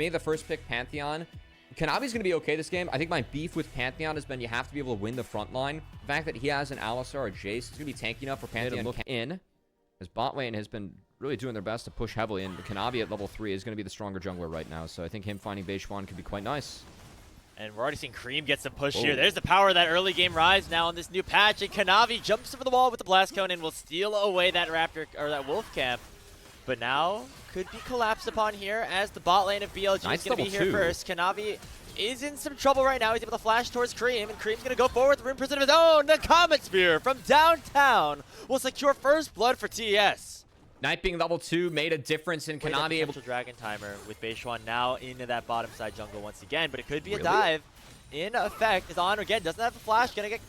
Made the first pick Pantheon. Kanavi's going to be okay this game. I think my beef with Pantheon has been you have to be able to win the front line. The fact that he has an Alistar or Jace is going to be tanky enough for Pantheon to look in. His bot lane has been really doing their best to push heavily, and Kanavi at level 3 is going to be the stronger jungler right now. So I think him finding Beishwan could be quite nice. And we're already seeing Cream get some push here. There's the power of that early game rise now on this new patch. And Kanavi jumps over the wall with the blast cone and will steal away that Raptor or that Wolf camp. But now could be collapsed upon here as the bot lane of BLG is going to be here first. Kanavi is in some trouble right now. He's able to flash towards Cream, and Cream's going to go forward with the Rune Prison of his own. The Comet Spear from downtown will secure first blood for TES. Knight being level 2 made a difference in Kanavi. Potential Dragon Timer with Beishwan now into that bottom side jungle once again, but it could be a dive. In effect, is on again, doesn't have the flash, gonna get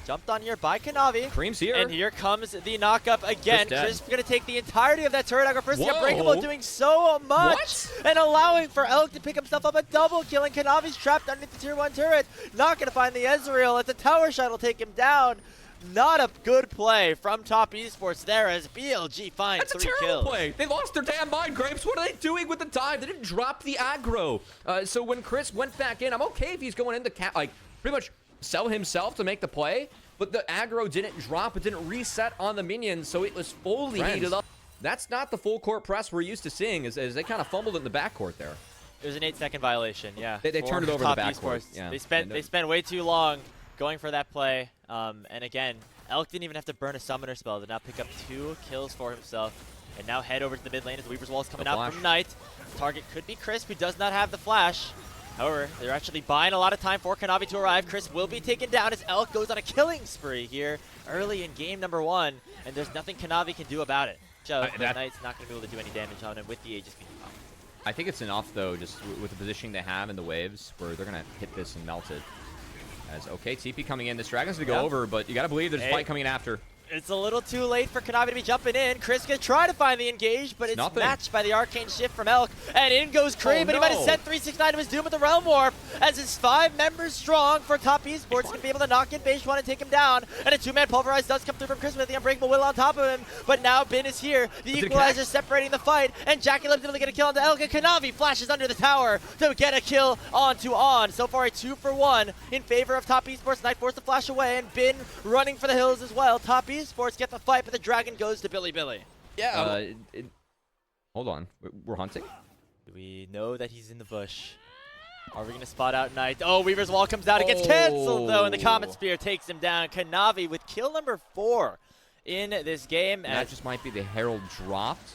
jumped on here by Kanavi. Cream's here. And here comes the knockup again. Chris gonna take the entirety of that turret aggro first. The Unbreakable doing so much and allowing for Elk to pick himself up a double kill, and Kanavi's trapped underneath the tier 1 turret. Not gonna find the Ezreal as the tower shot will take him down. Not a good play from Top Esports there as BLG finds 3 kills. That's a terrible play. They lost their damn mind, Grapes. What are they doing with the dive? They didn't drop the aggro. So when Chris went back in, I'm okay if he's going in to pretty much sell himself to make the play, but the aggro didn't drop. It didn't reset on the minions, so it was fully heated up. That's not the full court press we're used to seeing, as they kind of fumbled in the backcourt there. It was an 8-second violation, yeah. They turned it over the backcourt. Yeah. They spent way too long going for that play. And again, Elk didn't even have to burn a summoner spell to now pick up 2 kills for himself. And now head over to the mid lane as the Weaver's Wall is coming out from Knight. Target could be Crisp, who does not have the flash. However, they're actually buying a lot of time for Kanavi to arrive. Crisp will be taken down as Elk goes on a killing spree here early in game number 1. And there's nothing Kanavi can do about it. Knight's not going to be able to do any damage on him with the Aegis being up. I think it's enough, though, just with the positioning they have in the waves, where they're going to hit this and melt it. Okay, TP coming in. This Dragon's going to go over, but you got to believe there's a fight coming in after. It's a little too late for Kanavi to be jumping in. Chris going to try to find the engage, but it's matched by the Arcane Shift from Elk. And in goes Cream, but he might have sent 369 to his doom with the Realm Warp. As it's 5 members strong for Top Esports, going to be able to knock in Beishwan and take him down. And a 2-man Pulverize does come through from Chris with the Unbreakable Will on top of him. But now Bin is here. The Equalizer separating the fight. And Jackie Love's able to get a kill onto Elk. And Kanavi flashes under the tower to get a kill onto On. So far a 2-for-1 in favor of Top Esports. Knight forced to flash away, and Bin running for the hills as well. Top Esports get the fight, but the Dragon goes to Bilibili. Yeah. Hold on. We're hunting? Do we know that he's in the bush? Are we going to spot out Knight? Oh, Weaver's Wall comes out. It gets canceled, though, and the Comet Spear takes him down. Kanavi with kill number 4 in this game. And that just might be the Herald dropped,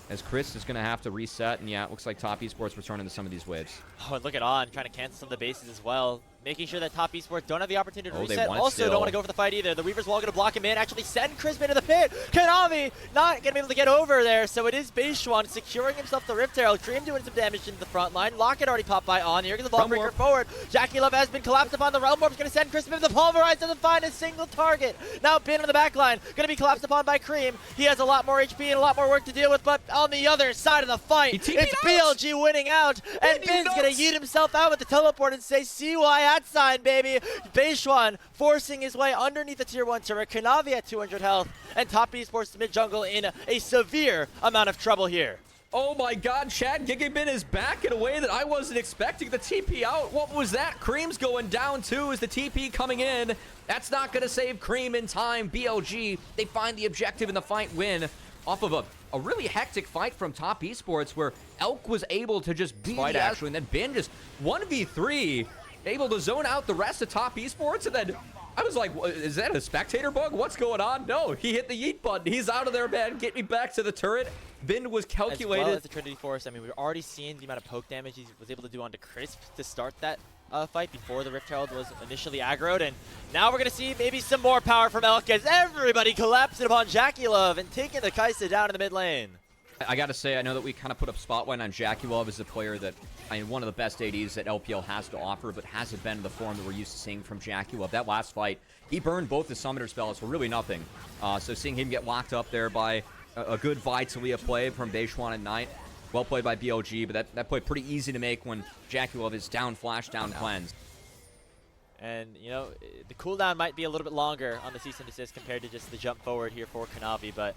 as Chris is going to have to reset. And yeah, it looks like Top Esports returning to some of these waves. Oh, and look at On trying to cancel some of the bases as well. Making sure that Top Esports don't have the opportunity to reset. Also, don't want to go for the fight either. The Weaver's Wall going to block him in. Actually send Chris into the pit. Kanavi not going to be able to get over there. So it is Beishwan securing himself the Rift Herald. Cream doing some damage into the front line. Locket already popped by On. Here goes the Ball Breaker forward. Jackie Love has been collapsed upon the Realm Warp. Going to send Chris into the Pulverize. Doesn't find a single target. Now Bin on the back line. Going to be collapsed upon by Cream. He has a lot more HP and a lot more work to deal with. But on the other side of the fight, it's BLG winning out. And Bin's going to yeet himself out with the teleport and say, CY at sign, baby. Beishwan forcing his way underneath the tier 1 turret. Kanavi at 200 health, and Top Esports mid jungle in a severe amount of trouble here. Oh my god, Chad Gigabin is back in a way that I wasn't expecting. The TP out. What was that? Cream's going down too as the TP coming in. That's not going to save Cream in time. BLG, they find the objective in the fight win off of a really hectic fight from Top Esports where Elk was able to just beat actually, and then Bin just 1v3. Able to zone out the rest of Top Esports, and then I was like, is that a spectator bug? What's going on? No, he hit the yeet button. He's out of there, man. Get me back to the turret. Bin was calculated. As well as the Trinity Force, I mean, we've already seen the amount of poke damage he was able to do onto Crisp to start that fight before the Rift Herald was initially aggroed, and now we're going to see maybe some more power from Elk as everybody collapsing upon Jackie Love and taking the Kaisa down in the mid lane. I got to say, I know that we kind of put up spotlight on Jackie Love as a player that, I mean, one of the best ADs that LPL has to offer, but hasn't been in the form that we're used to seeing from Jackie Love. That last fight, he burned both the summoner spells for really nothing. So seeing him get locked up there by a good Vitalia play from Beishwan and Knight, well played by BLG, but that play pretty easy to make when Jackie Love is down flash, down cleanse. And, you know, the cooldown might be a little bit longer on the cease and desist compared to just the jump forward here for Kanavi, but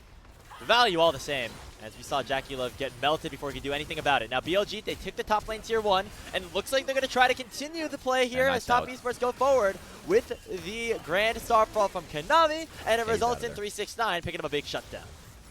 the value all the same. As we saw Jackie Love get melted before he could do anything about it. Now BLG, they took the top lane tier 1, and it looks like they're going to try to continue the play here as top esports go forward with the grand starfall from Kanavi, and it results in 369 picking up a big shutdown.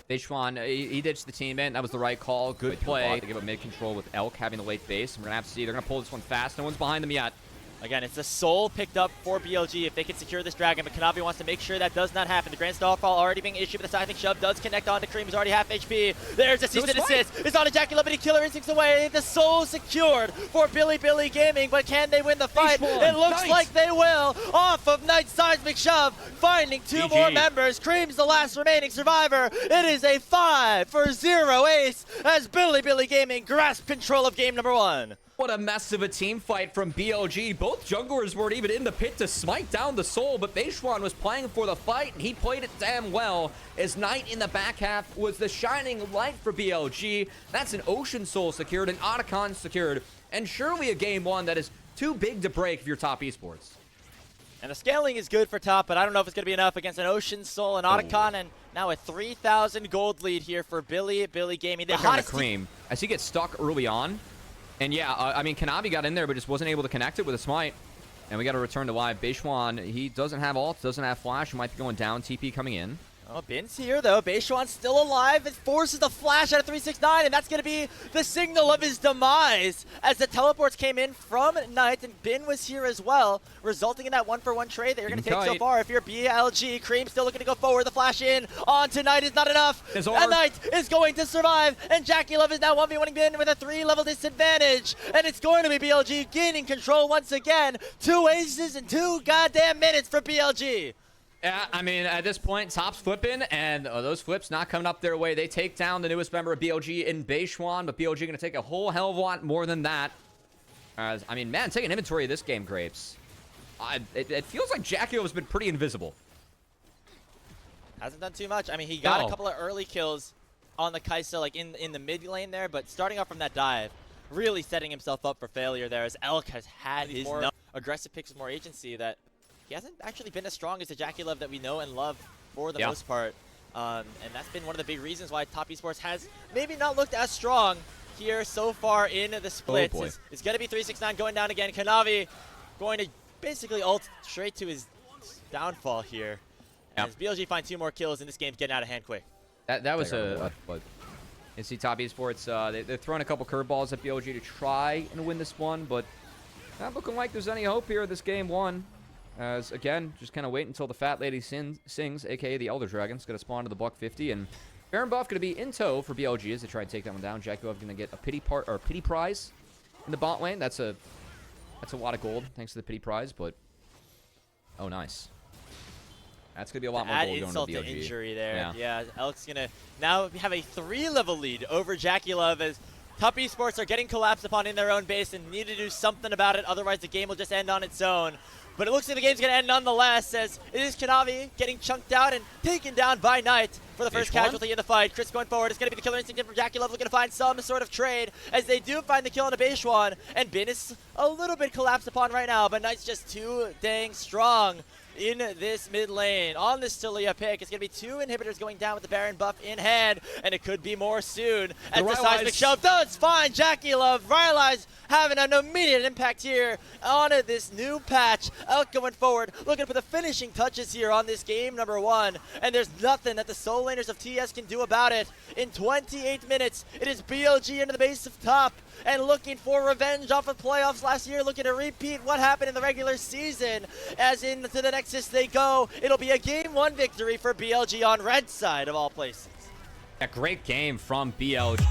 Beishwan, he ditched the team in. That was the right call. Good play to give a mid control with Elk having the late base. We're going to have to see. They're going to pull this one fast. No one's behind them yet. Again, it's a soul picked up for BLG if they can secure this dragon, but Kanavi wants to make sure that does not happen. The Grand Starfall already being issued, but the seismic shove does connect onto Cream, who's already half HP. There's a cease and desist. It's on a Jackie Love, but he killer instincts away. The soul secured for Bilibili Gaming, but can they win the fight? It looks like they will. Off of Knight's seismic shove, finding 2 more members. Cream's the last remaining survivor. It is a 5-for-0 ace as Bilibili Gaming grasp control of game number 1. What a mess of a team fight from BLG. Both junglers weren't even in the pit to smite down the soul, but Beishwan was playing for the fight, and he played it damn well, as Knight in the back half was the shining light for BLG. That's an Ocean Soul secured, an Otacon secured, and surely a game 1 that is too big to break if you're top esports. And the scaling is good for top, but I don't know if it's going to be enough against an Ocean Soul and Otacon, and now a 3,000 gold lead here for Bilibili Gaming. The hottest Cream, as he gets stuck early on. And yeah, I mean, Kanavi got in there, but just wasn't able to connect it with a smite. And we got to return to live. Beishwan, he doesn't have ult, doesn't have flash. He might be going down. TP coming in. Oh, Bin's here, though. Beishwan's still alive. It forces the flash out of 369, and that's going to be the signal of his demise as the teleports came in from Knight, and Bin was here as well, resulting in that 1-for-1 trade that you're going to take so far. If you're BLG, Cream still looking to go forward. The flash in on tonight is not enough. And Knight is going to survive, and Jackie Love is now 1v1ing Bin with a 3-level disadvantage, and it's going to be BLG gaining control once again. 2 aces in 2 goddamn minutes for BLG. Yeah, I mean, at this point, top's flipping, and those flips not coming up their way. They take down the newest member of BLG in Beishwan, but BLG going to take a whole hell of a lot more than that. I mean, man, taking inventory of this game, Grapes. It feels like Jackie has been pretty invisible. Hasn't done too much. I mean, he got a couple of early kills on the Kai'Sa, like in the mid lane there, but starting off from that dive, really setting himself up for failure there, as Elk has had his more aggressive picks with more agency that he hasn't actually been as strong as the Jackie Love that we know and love for the most part. And that's been one of the big reasons why Top Esports has maybe not looked as strong here so far in the splits. It's going to be 369 going down again. Kanavi going to basically ult straight to his downfall here. As BLG find 2 more kills, and this game's getting out of hand quick. That was you see Top Esports, they're throwing a couple curveballs at BLG to try and win this one, but not looking like there's any hope here this game 1. As, again, just kind of wait until the Fat Lady sings, a.k.a. the Elder Dragon's going to spawn to the buck 50. And Baron Buff going to be in tow for BLG as they try and take that one down. Jackie Love going to get a pity prize in the bot lane. That's a lot of gold, thanks to the pity prize, but... Oh, nice. That's going to be a lot more gold going to BLG. To injury there. Yeah, Elk's going to now have a 3-level lead over Jackie Love as Top Esports are getting collapsed upon in their own base and need to do something about it, otherwise the game will just end on its own. But it looks like the game's going to end nonetheless, as it is Kanavi getting chunked out and taken down by Knight for the first casualty in the fight. Chris going forward. It's going to be the killer instinct from Jackie Love looking to find some sort of trade, as they do find the kill on a Beishwan. And Bin is a little bit collapsed upon right now, but Knight's just too dang strong in this mid lane. On this Talia pick, it's going to be 2 inhibitors going down with the Baron buff in hand, and it could be more soon. As the seismic shove does find Jackie Love. Rylai's having an immediate impact here on this new patch. Elk going forward, looking to put the finishing touches here on this game number 1, and there's nothing that the soul laners of TES can do about it. In 28 minutes, it is BLG into the base of top, and looking for revenge off of playoffs last year, looking to repeat what happened in the regular season. As into the Nexus they go, it'll be a game 1 victory for BLG on red side of all places. A great game from BLG.